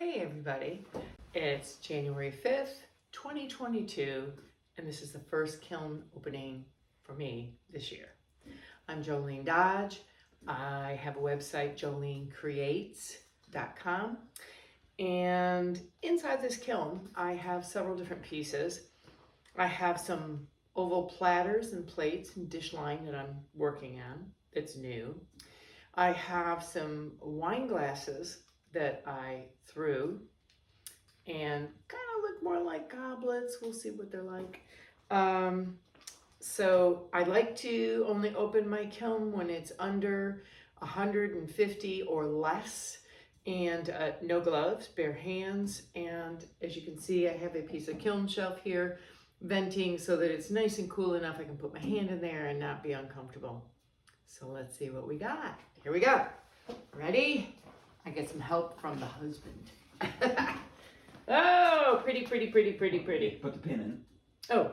Hey everybody, it's January 5th, 2022, and this is the first kiln opening for me this year. I'm Jolene Dodge. I have a website, JoeleenCreates.com, and inside this kiln I have several different pieces. I have some oval platters and plates and dish line that I'm working on that's new. I have some wine glasses that I threw and kind of look more like goblets. We'll see what they're like. So I like to only open my kiln when it's under 150 or less, and no gloves, bare hands. And as you can see, I have a piece of kiln shelf here, venting so that it's nice and cool enough I can put my hand in there and not be uncomfortable. So let's see what we got. Here we go. Ready? I get some help from the husband. Oh, pretty, pretty, pretty, pretty, pretty. Put the pin in. Oh,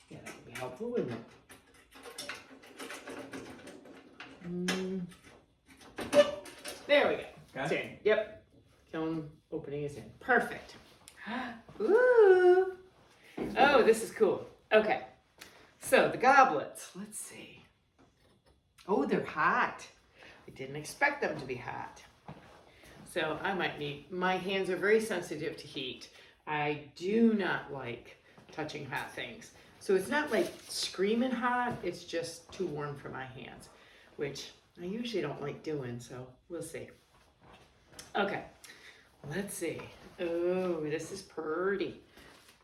yeah, that would be helpful, wouldn't it? There we go. It's in. Yep. Kiln opening is in. Perfect. Ooh. Oh, this is cool. Okay. So the goblets. Let's see. Oh, they're hot. I didn't expect them to be hot. So I might need, my hands are very sensitive to heat. I do not like touching hot things. So it's not like screaming hot, it's just too warm for my hands, which I usually don't like doing, so we'll see. Okay, let's see. Oh, this is pretty.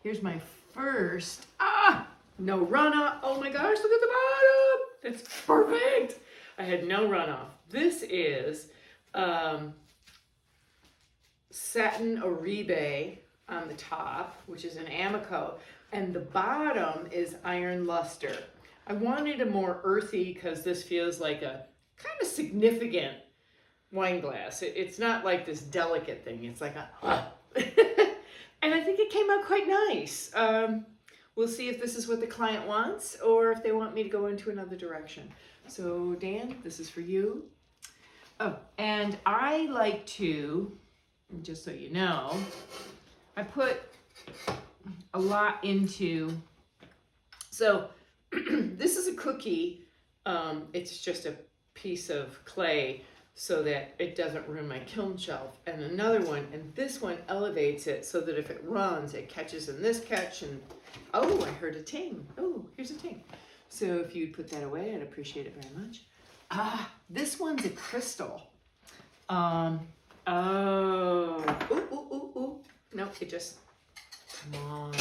Here's my first, no runoff. Oh my gosh, look at the bottom. It's perfect. I had no runoff. This is, satin oribe on the top, which is an Mako, and the bottom is iron luster. I wanted a more earthy because this feels like a kind of significant wine glass. It's not like this delicate thing. It's like a, and I think it came out quite nice. We'll see if this is what the client wants or if they want me to go into another direction. So Dan, this is for you. Oh, and I like to, just so you know, I put a lot into, so this is a cookie. It's just a piece of clay so that it doesn't ruin my kiln shelf. And another one, and this one elevates it so that if it runs, it catches in this catch. And oh, I heard a ting. Oh, here's a ting. So if you'd put that away, I'd appreciate it very much. This one's a crystal. Oh, ooh. No, it just, come on.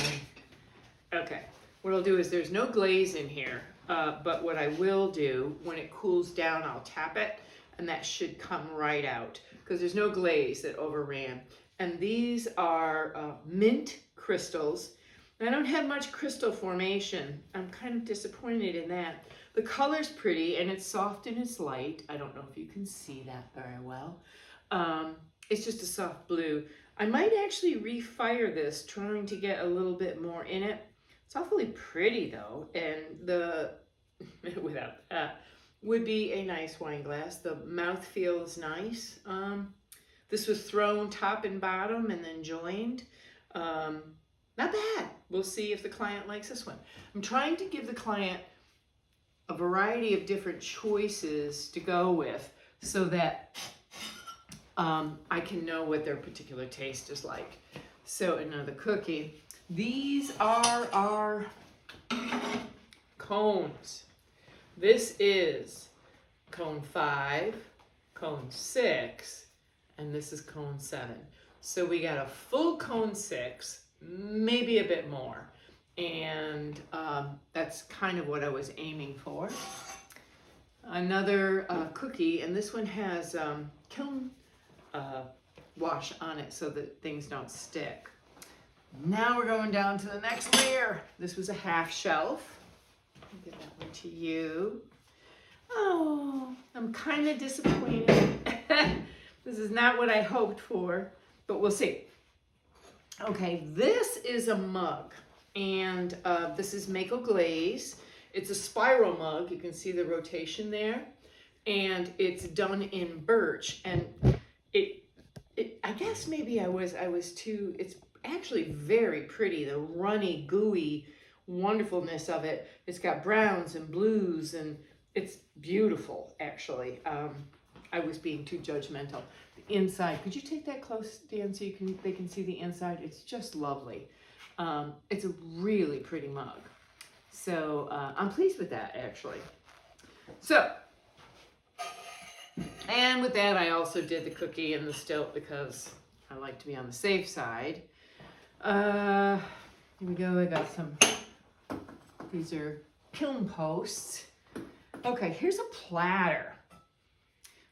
Okay, what I'll do is there's no glaze in here, but what I will do, when it cools down, I'll tap it, and that should come right out, because there's no glaze that overran. And these are mint crystals. I don't have much crystal formation. I'm kind of disappointed in that. The color's pretty, and it's soft and it's light. I don't know if you can see that very well. It's just a soft blue. I might actually refire this, trying to get a little bit more in it. It's awfully pretty though, and the, without that, would be a nice wine glass. The mouthfeel is nice. This was thrown top and bottom and then joined. Not bad. We'll see if the client likes this one. I'm trying to give the client a variety of different choices to go with so that I can know what their particular taste is like. So another cookie. These are our cones. This is cone 5, cone 6, and this is cone 7. So we got a full cone 6, maybe a bit more. And that's kind of what I was aiming for. Another cookie, and this one has Kiln Wash on it so that things don't stick. Now we're going down to the next layer. This was a half shelf. I'll give that one to you. Oh, I'm kind of disappointed. This is not what I hoped for, but we'll see. Okay, this is a mug, and this is Mako Glaze. It's a spiral mug. You can see the rotation there, and it's done in birch, and it I guess maybe I was too, it's actually very pretty, the runny, gooey wonderfulness of it. It's got browns and blues, and it's beautiful, actually. I was being too judgmental. The inside, could you take that close, Dan, so they can see the inside? It's just lovely. It's a really pretty mug. So I'm pleased with that, actually. So, and with that, I also did the cookie and the stilt because I like to be on the safe side. Here we go. I got some, these are kiln posts. Okay, here's a platter.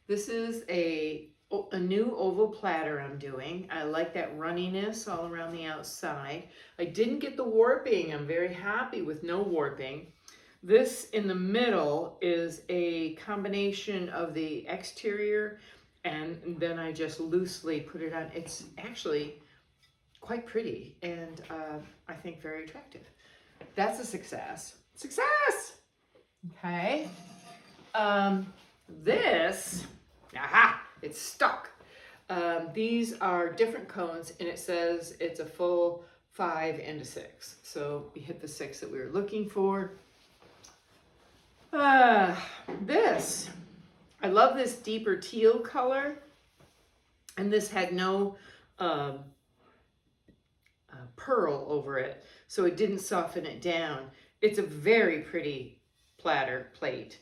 This is a new oval platter I'm doing. I like that runniness all around the outside. I didn't get the warping. I'm very happy with no warping. This in the middle is a combination of the exterior, and then I just loosely put it on. It's actually quite pretty, and I think very attractive. That's a success. Success! Okay. This, aha, it's stuck. These are different cones, and it says it's a full 5 and a 6. So we hit the 6 that we were looking for. This, I love this deeper teal color, and this had no pearl over it, so it didn't soften it down. It's a very pretty platter plate.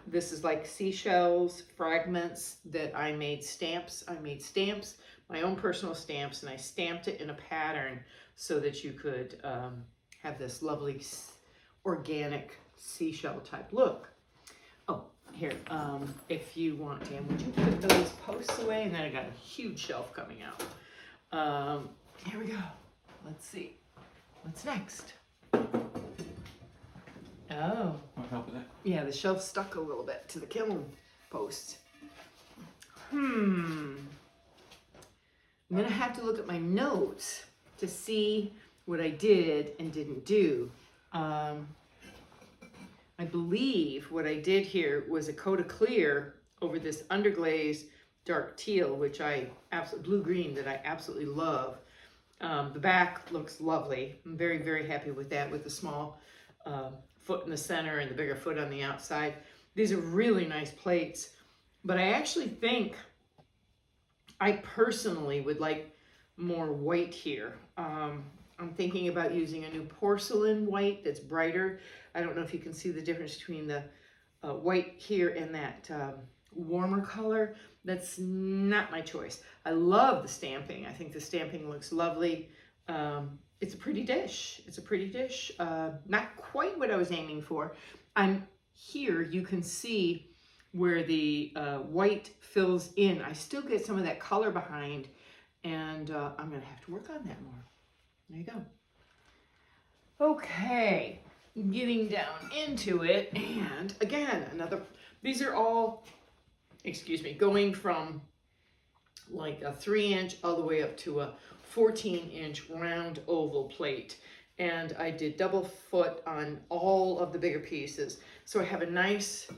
This is like seashells, fragments that I made stamps. I made stamps, my own personal stamps, and I stamped it in a pattern so that you could have this lovely organic seashell type look. Oh, here, if you want, Dan, would you put those posts away? And then I got a huge shelf coming out. Here we go. Let's see. What's next? Oh. Want help with that? Yeah, the shelf stuck a little bit to the kiln post. I'm gonna have to look at my notes to see what I did and didn't do. I believe what I did here was a coat of clear over this underglaze dark teal, which I absolutely, blue-green, that I absolutely love. The back looks lovely. I'm very, very happy with that, with the small foot in the center and the bigger foot on the outside. These are really nice plates, but I actually think I personally would like more white here. I'm thinking about using a new porcelain white that's brighter. I don't know if you can see the difference between the white here and that warmer color. That's not my choice. I love the stamping. I think the stamping looks lovely. It's a pretty dish. It's a pretty dish. Not quite what I was aiming for. Here you can see where the white fills in. I still get some of that color behind, and I'm gonna have to work on that more. There you go. Okay, getting down into it, and again, these are all, excuse me, going from like a 3-inch all the way up to a 14-inch round oval plate. And I did double foot on all of the bigger pieces. So I have a nice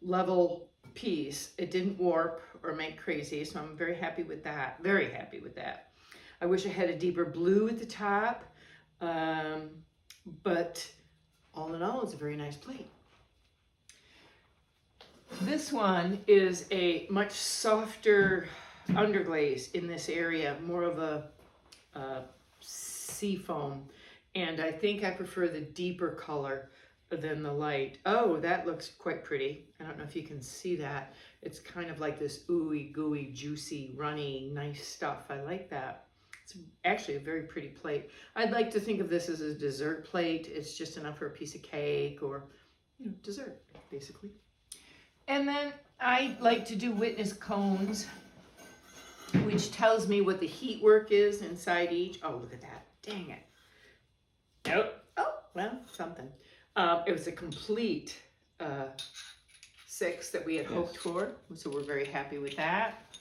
level piece. It didn't warp or make crazy, so I'm very happy with that. Very happy with that. I wish I had a deeper blue at the top, but all in all, it's a very nice plate. This one is a much softer underglaze in this area, more of a sea foam, and I think I prefer the deeper color than the light. Oh, that looks quite pretty. I don't know if you can see that. It's kind of like this ooey gooey, juicy, runny, nice stuff. I like that. It's actually a very pretty plate. I'd like to think of this as a dessert plate. It's just enough for a piece of cake or, dessert, basically. And then I like to do witness cones, which tells me what the heat work is inside each. Oh, look at that. Dang it. Nope. Oh, well, something. It was a complete 6 that we had hoped for, so we're very happy with that.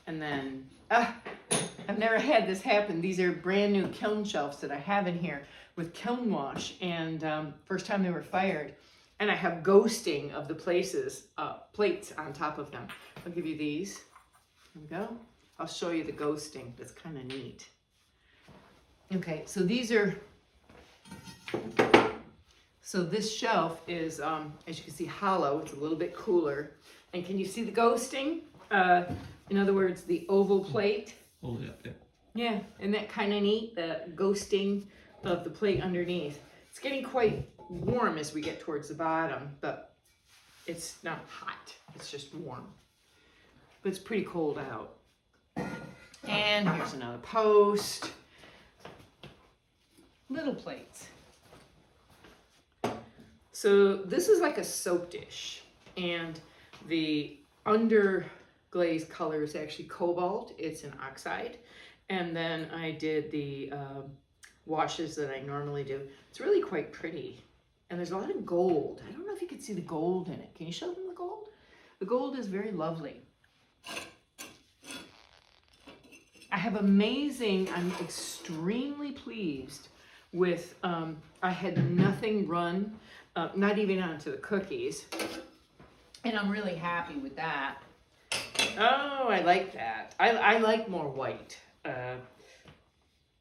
And then, I've never had this happen. These are brand new kiln shelves that I have in here with Kiln Wash, and first time they were fired. And I have ghosting of the plates on top of them. I'll give you these. There we go. I'll show you the ghosting. That's kind of neat. Okay, so these are, so this shelf is, as you can see, hollow. It's a little bit cooler. And can you see the ghosting? In other words, the oval plate. Oh, yeah. Yeah, isn't that kind of neat? The ghosting of the plate underneath. It's getting quite warm as we get towards the bottom, but it's not hot. It's just warm. But it's pretty cold out. And here's another post. Little plates. So this is like a soap dish, and the underglaze color is actually cobalt. It's an oxide. And then I did the washes that I normally do. It's really quite pretty. And there's a lot of gold. I don't know if you can see the gold in it. Can you show them the gold? The gold is very lovely. I have amazing, I'm extremely pleased with, I had nothing run, not even onto the cookies. And I'm really happy with that. Oh, I like that. I like more white.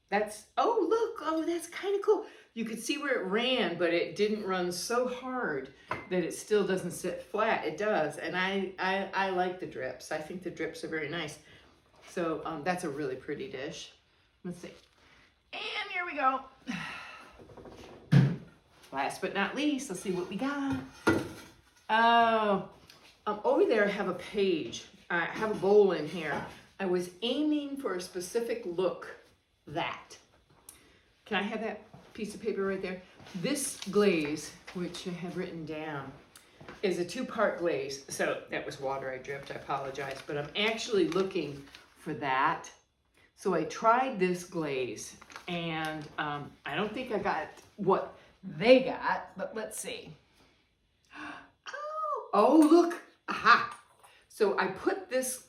That's, oh, look, oh, that's kind of cool. You could see where it ran, but it didn't run so hard that it still doesn't sit flat. It does, and I like the drips. I think the drips are very nice. So that's a really pretty dish. Let's see. And here we go. Last but not least, let's see what we got. Oh, over there I have a page. I have a bowl in here. I was aiming for a specific look. That. Can I have that piece of paper right there? This glaze, which I have written down, is a 2-part glaze. So that was water I dripped, I apologize, but I'm actually looking for that. So I tried this glaze, and I don't think I got what they got, but let's see. Oh, look, aha. So I put this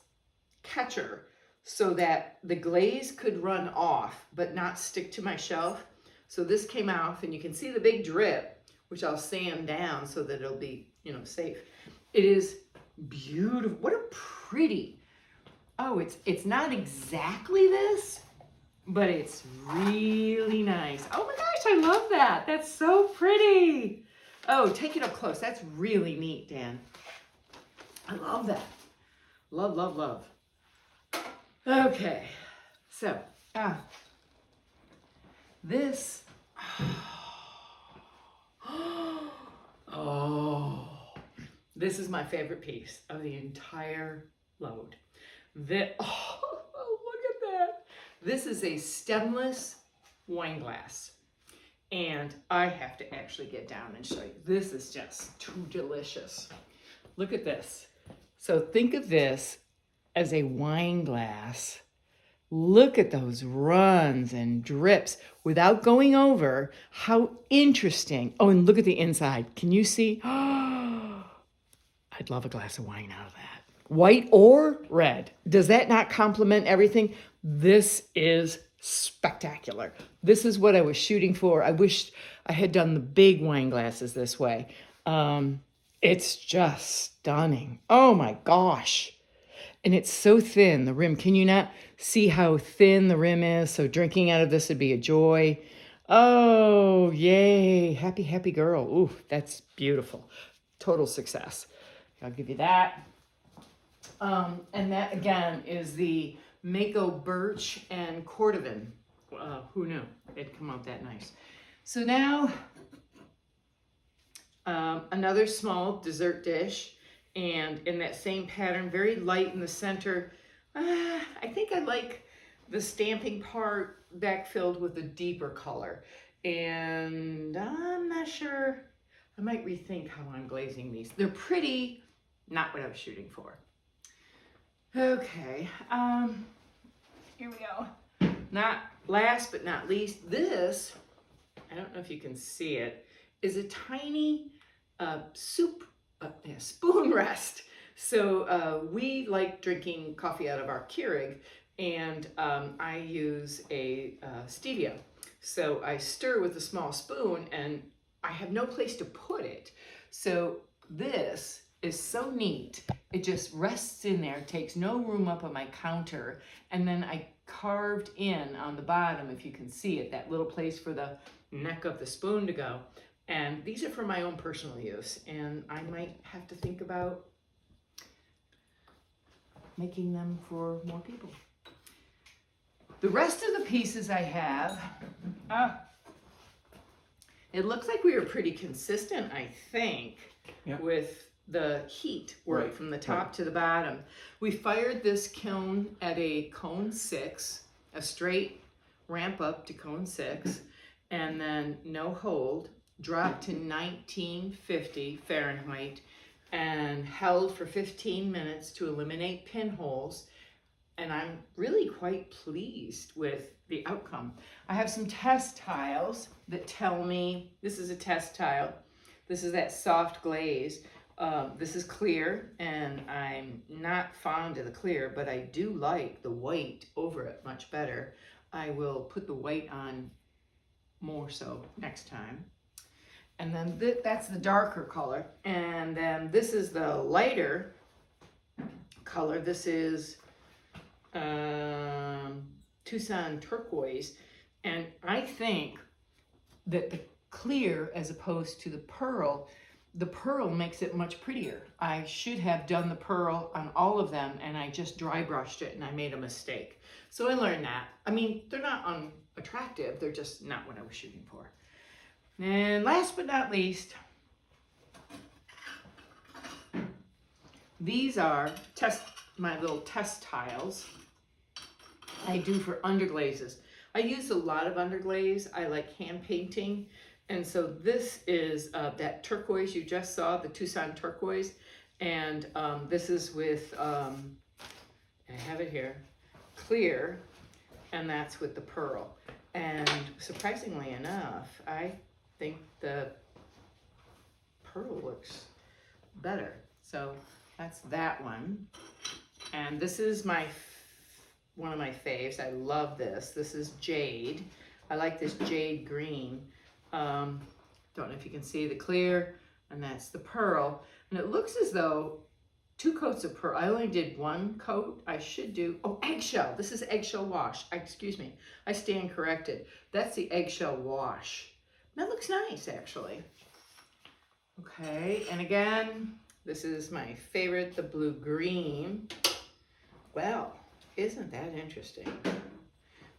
catcher so that the glaze could run off, but not stick to my shelf. So this came off, and you can see the big drip, which I'll sand down so that it'll be, you know, safe. It is beautiful. What a pretty, oh, it's not exactly this, but it's really nice. Oh my gosh, I love that. That's so pretty. Oh, take it up close. That's really neat, Dan. I love that. Love, love, love. Okay, so, this, oh, this is my favorite piece of the entire load. Oh, look at that. This is a stemless wine glass, and I have to actually get down and show you. This is just too delicious. Look at this. So think of this as a wine glass. Look at those runs and drips without going over. How interesting. Oh, and look at the inside. Can you see? I'd love a glass of wine out of that. White or red. Does that not complement everything? This is spectacular. This is what I was shooting for. I wished I had done the big wine glasses this way. It's just stunning. Oh my gosh. And it's so thin, the rim. Can you not see how thin the rim is? So drinking out of this would be a joy. Oh, yay. Happy, happy girl. Ooh, that's beautiful. Total success. I'll give you that. And that, again, is the Mako Birch and Cordovan. Who knew? It'd come out that nice. So now, another small dessert dish. And in that same pattern, very light in the center. I think I like the stamping part backfilled with a deeper color. And I'm not sure, I might rethink how I'm glazing these. They're pretty, not what I was shooting for. Okay, here we go. Not last but not least, this, I don't know if you can see it, is a tiny spoon rest. So we like drinking coffee out of our Keurig, and I use a stevia. So I stir with a small spoon, and I have no place to put it. So this is so neat. It just rests in there, takes no room up on my counter. And then I carved in on the bottom, if you can see it, that little place for the neck of the spoon to go. And these are for my own personal use. And I might have to think about making them for more people. The rest of the pieces I have, it looks like we were pretty consistent, I think, with the heat work from the top to the bottom. We fired this kiln at a cone 6, a straight ramp up to cone 6, and then no hold, dropped to 1950 Fahrenheit, and held for 15 minutes to eliminate pinholes. And I'm really quite pleased with the outcome. I have some test tiles that tell me, this is a test tile. This is that soft glaze. This is clear, and I'm not fond of the clear, but I do like the white over it much better. I will put the white on more so next time. And then that's the darker color. And then this is the lighter color. This is Tucson Turquoise. And I think that the clear, as opposed to the pearl makes it much prettier. I should have done the pearl on all of them, and I just dry brushed it, and I made a mistake. So I learned that. I mean, they're not unattractive, they're just not what I was shooting for. And last but not least, these are my little test tiles I do for underglazes. I use a lot of underglaze. I like hand painting. And so this is that turquoise you just saw, the Tucson Turquoise. And this is with, I have it here, clear, and that's with the pearl. And surprisingly enough, I think the pearl looks better. So that's that one. And this is one of my faves. I love this. This is jade. I like this jade green. Don't know if you can see the clear, and that's the pearl. And it looks as though 2 coats of pearl. I only did 1 coat. I should do, eggshell. This is Eggshell Wash. Excuse me. I stand corrected. That's the Eggshell Wash. That looks nice, actually. Okay, and again, this is my favorite, the blue-green. Well, isn't that interesting?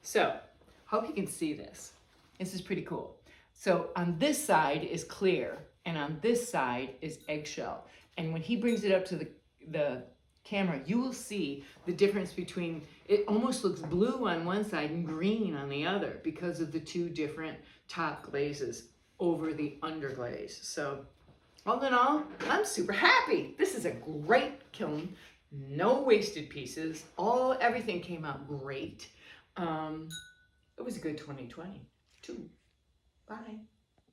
So, hope you can see this. This is pretty cool. So on this side is clear, and on this side is eggshell. And when he brings it up to the camera, you will see the difference between, it almost looks blue on one side and green on the other because of the 2 different top glazes over the underglaze. So all in all, I'm super happy. This is a great kiln. No wasted pieces. Everything came out great. It was a good 2022. Bye.